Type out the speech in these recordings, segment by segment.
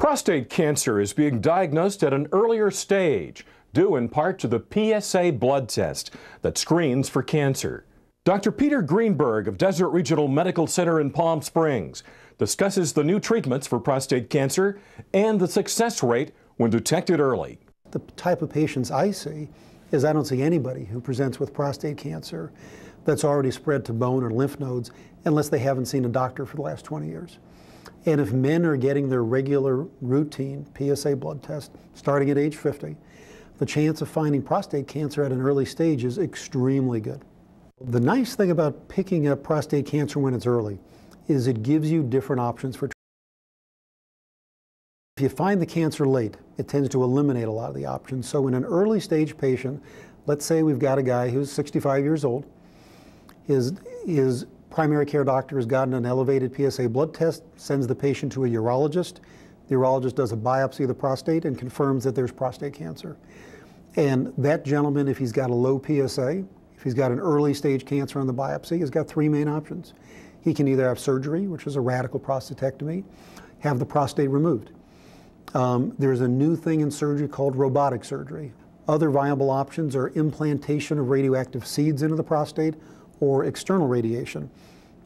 Prostate cancer is being diagnosed at an earlier stage, due in part to the PSA blood test that screens for cancer. Dr. Peter Greenberg of Desert Regional Medical Center in Palm Springs discusses the new treatments for prostate cancer and the success rate when detected early. The type of patients I see is I don't see anybody who presents with prostate cancer that's already spread to bone or lymph nodes unless they haven't seen a doctor for the last 20 years. And if men are getting their regular routine PSA blood test starting at age 50, the chance of finding prostate cancer at an early stage is extremely good. The nice thing about picking up prostate cancer when it's early is it gives you different options for treatment. If you find the cancer late, it tends to eliminate a lot of the options. So in an early stage patient, let's say we've got a guy who's 65 years old, his primary care doctor has gotten an elevated PSA blood test, sends the patient to a urologist. The urologist does a biopsy of the prostate and confirms that there's prostate cancer. And that gentleman, if he's got a low PSA, if he's got an early stage cancer on the biopsy, he's got three main options. He can either have surgery, which is a radical prostatectomy, have the prostate removed. There's a new thing in surgery called robotic surgery. Other viable options are implantation of radioactive seeds into the prostate or external radiation.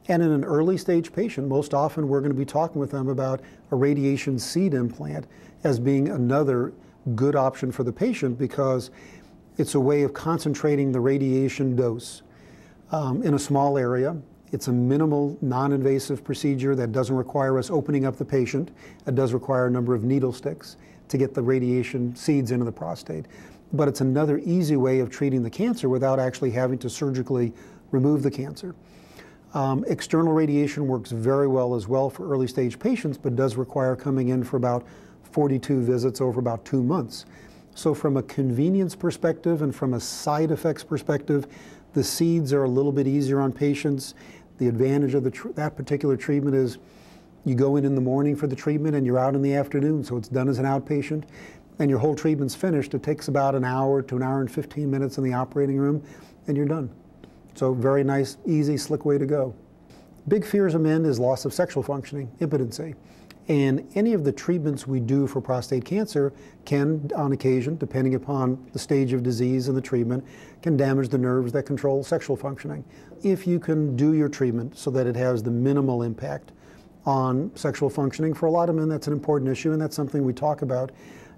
And in an early stage patient, most often we're going to be talking with them about a radiation seed implant as being another good option for the patient because it's a way of concentrating the radiation dose in a small area. It's a minimal, non-invasive procedure that doesn't require us opening up the patient. It does require a number of needle sticks to get the radiation seeds into the prostate. But it's another easy way of treating the cancer without actually having to surgically remove the cancer. External radiation works very well as well for early stage patients, but does require coming in for about 42 visits over about 2 months. So from a convenience perspective and from a side effects perspective, the seeds are a little bit easier on patients. The advantage of that particular treatment is you go in the morning for the treatment and you're out in the afternoon, so it's done as an outpatient, and your whole treatment's finished. It takes about an hour to an hour and 15 minutes in the operating room, and you're done. So very nice, easy, slick way to go. Big fears of men is loss of sexual functioning, impotency. And any of the treatments we do for prostate cancer can, on occasion, depending upon the stage of disease and the treatment, can damage the nerves that control sexual functioning. If you can do your treatment so that it has the minimal impact on sexual functioning, for a lot of men that's an important issue, and that's something we talk about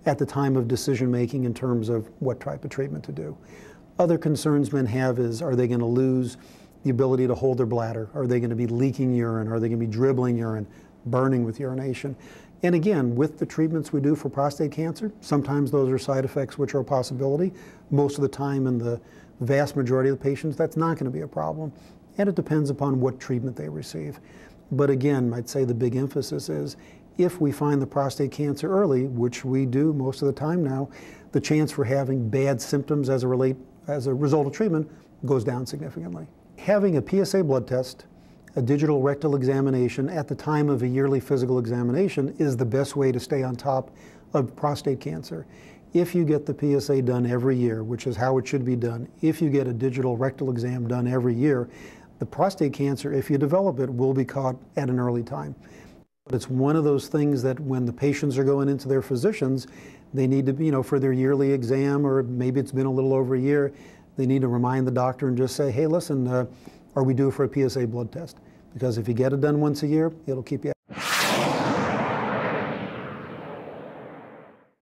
at the time of decision making in terms of what type of treatment to do. Other concerns men have is, are they going to lose the ability to hold their bladder? Are they going to be leaking urine? Are they going to be dribbling urine, burning with urination? And again, with the treatments we do for prostate cancer, sometimes those are side effects which are a possibility. Most of the time in the vast majority of the patients, that's not going to be a problem. And it depends upon what treatment they receive. But again, I'd say the big emphasis is if we find the prostate cancer early, which we do most of the time now, the chance for having bad symptoms as a result of treatment goes down significantly. Having a PSA blood test, a digital rectal examination at the time of a yearly physical examination is the best way to stay on top of prostate cancer. If you get the PSA done every year, which is how it should be done, if you get a digital rectal exam done every year, the prostate cancer, if you develop it, will be caught at an early time. But it's one of those things that when the patients are going into their physicians, they need to, for their yearly exam, or maybe it's been a little over a year, they need to remind the doctor and just say, hey, listen, are we due for a PSA blood test? Because if you get it done once a year, it'll keep you